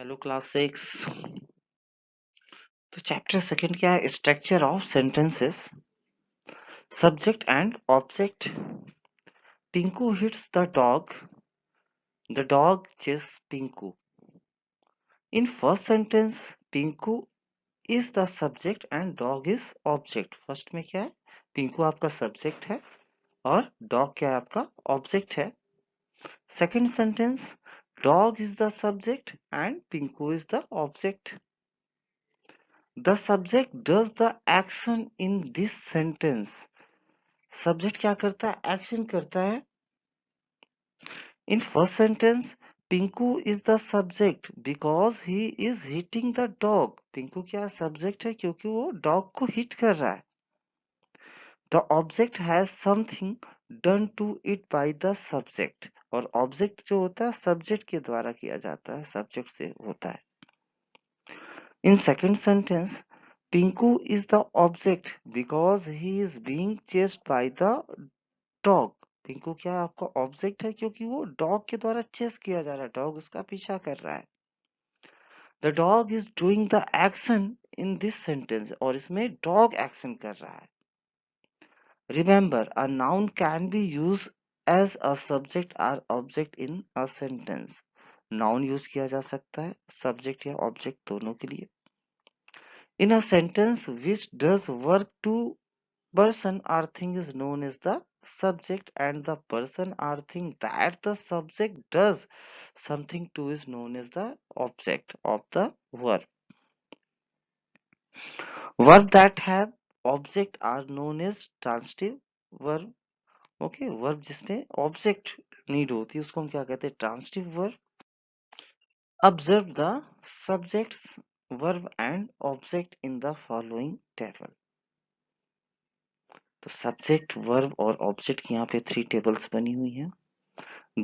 Hello class 6। तो chapter second क्या है? Structure of sentences, subject and object. Pinku hits the dog chase Pinku. In first sentence Pinku is the subject and dog is object. First में क्या है? पिंकू आपका subject है और डॉग क्या है? आपका ऑब्जेक्ट है। Second sentence dog is the subject and Pinku is the object. The subject does the action in this sentence. Subject क्या करता है? एक्शन करता है। In first sentence Pinku is the subject because he is hitting the dog. Pinku क्या subject है? क्योंकि वो dog को हिट कर रहा है। The object has something done to it by the subject. और ऑब्जेक्ट जो होता है सब्जेक्ट के द्वारा किया जाता है, सब्जेक्ट से होता है। In second sentence Pinku is the object because he is being chased by the dog. Pinku क्या है? आपका ऑब्जेक्ट है क्योंकि वो डॉग के द्वारा चेस किया जा रहा है, डॉग उसका पीछा कर रहा है। The dog is doing the action in this sentence. और इसमें डॉग एक्शन कर रहा है। Remember a noun can be use as a subject और object in a sentence. Noun use किया जा सकता है सब्जेक्ट या ऑब्जेक्ट दोनों के लिए। In a sentence which does work to person or thing is known as the subject, and the person or thing that the subject does something to is known as the object of the verb. Verb that have object are known as transitive verb. Okay, verb जिसमें object need होती है उसको हम क्या कहते हैं? transitive verb. Observe the subjects, verb and object in the following table. तो subject verb और ऑब्जेक्ट की यहाँ पे 3 टेबल्स बनी हुई हैं।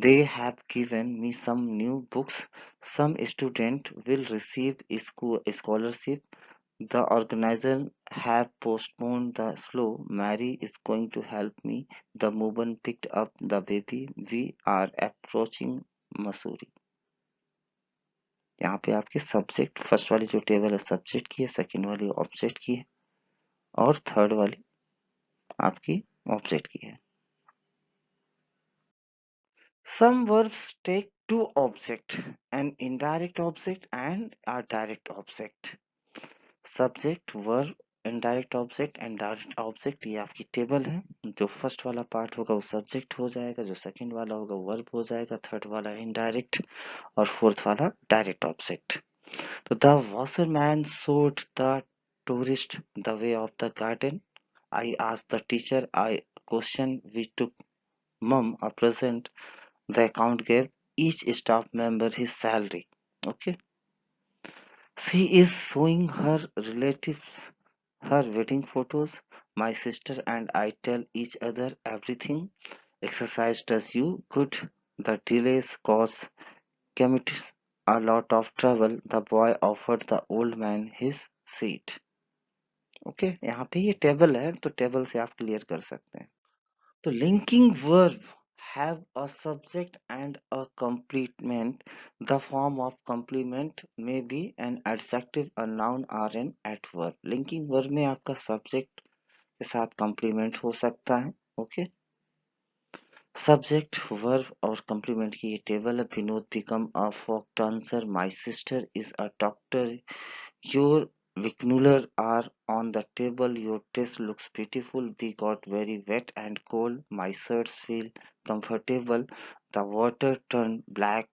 They have given me some new books. Some student will receive scholarship. The organizer have postponed the slow. Mary is going to help me. The woman picked up the baby. We are approaching Missouri. यहाँ पे आपके subject, first वाली जो table है subject की है, second वाली object की है और थर्ड वाली आपकी ऑब्जेक्ट की है। Some verbs take two objects, an indirect object and a direct object. Subject, verb, indirect object and direct object, ये आपकी टेबल है। जो फर्स्ट वाला पार्ट होगा वो सब्जेक्ट हो जाएगा, जो सेकंड वाला होगा वर्ब हो जाएगा, थर्ड वाला इनडायरेक्ट और फोर्थ वाला डायरेक्ट ऑब्जेक्ट। तो the washerman showed the tourist the way of the garden. I asked the teacher a question. We took mum a present. The account gave each staff member his salary. Okay. She is showing her relatives her wedding photos. My sister and I tell each other everything. Exercise does you good. The delays cause commuters a lot of trouble. The boy offered the old man his seat. Okay यहाँ पे ये table है तो table से आप clear कर सकते हैं। तो linking verb have a subject and a complement. The form of complement may be an adjective, a noun or an adverb. Linking verb में आपका subject के साथ complement हो सकता है। ओके, सब्जेक्ट वर्ब और complement की ये टेबल है। Vinod become a folk dancer. My sister is a doctor. Your Vicnular are on the table. Your dress looks beautiful. We got very wet and cold. My shirts feel comfortable. The water turned black.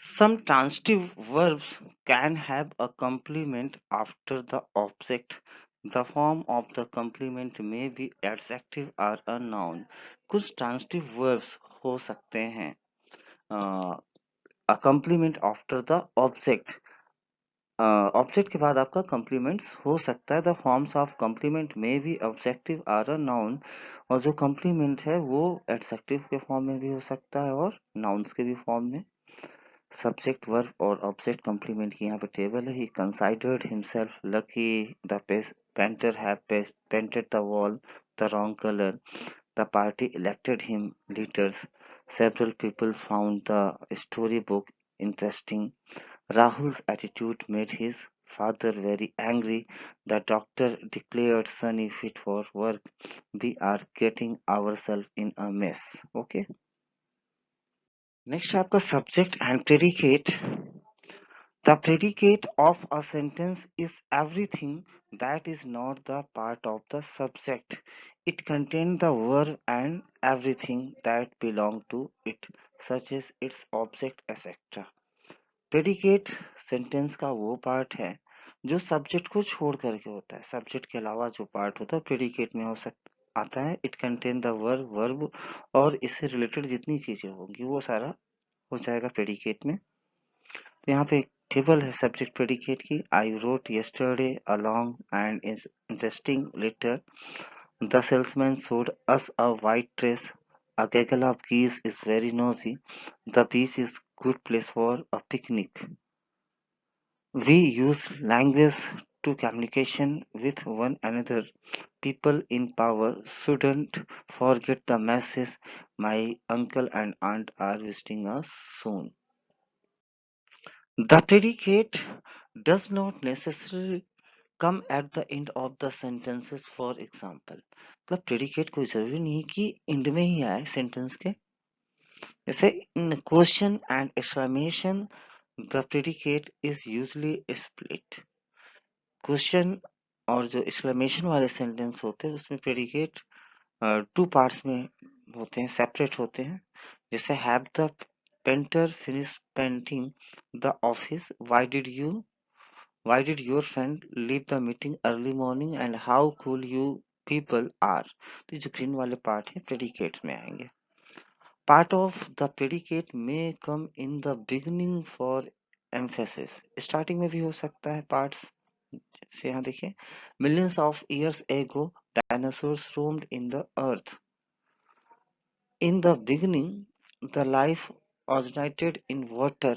Some transitive verbs can have a complement after the object. The form of the complement may be adjective or a noun. कुछ transitive verbs हो सकते हैं a complement after the object. Object के बाद आपका complements हो सकता है। द फॉर्म्स ऑफ कम्प्लीमेंट में भी ऑब्जेक्टिव आर अ नाउन। और जो कम्प्लीमेंट है वो एडजेक्टिव के फॉर्म में भी हो सकता है और नाउन्स के भी फॉर्म में। सब्जेक्ट वर्ब और ऑब्जेक्ट कम्प्लीमेंट की यहाँ पे टेबल है। He considered himself lucky the painter have painted the wall the wrong colour the party elected him leaders several peoples found the story book interesting. Rahul's attitude made his father very angry. The doctor declared Sunny fit for work. We are getting ourselves in a mess. Okay. Next है आपका subject and predicate the predicate of a sentence is everything that is not the part of the subject. It contains the verb and everything that belong to it, such as its object, etc. Predicate sentence का वो part है जो subject को छोड़ करके होता है। Subject के अलावा जो पार्ट होता है प्रेडिकेट में हो सकता आता है। इट कंटेन द वर्ब और इससे रिलेटेड जितनी चीजें होंगी वो सारा हो जाएगा प्रेडिकेट में। तो यहाँ पे एक टेबल है सब्जेक्ट प्रेडिकेट की। I wrote yesterday a long and interesting letter. The salesman showed us a white dress. A gaggle of geese is very noisy. The beach is good place for a picnic. We use language to communication with one another. People in power shouldn't forget the message. My uncle and aunt are visiting us soon. The predicate does not necessarily come at the end of the sentences. For example, मतलब predicate कोई जरूरी नहीं है कि end में ही आए sentence के। जैसे in question and exclamation, the predicate is usually split. Question और जो एक्सक्लेमेशन वाले सेंटेंस होते हैं उसमें प्रेडिकेट टू पार्ट्स में होते हैं, सेपरेट होते हैं। जैसे have the painter finish painting the office, why did your friend leave the meeting early morning and how cool you people are. तो जो ग्रीन वाले पार्ट है प्रेडिकेट में आएंगे। पार्ट ऑफ द प्रेडिकेट में come in the beginning for emphasis, starting में भी हो सकता है पार्ट्स। से यहाँ देखिए, millions of years ago dinosaurs roamed in the earth. In the beginning the life originated in water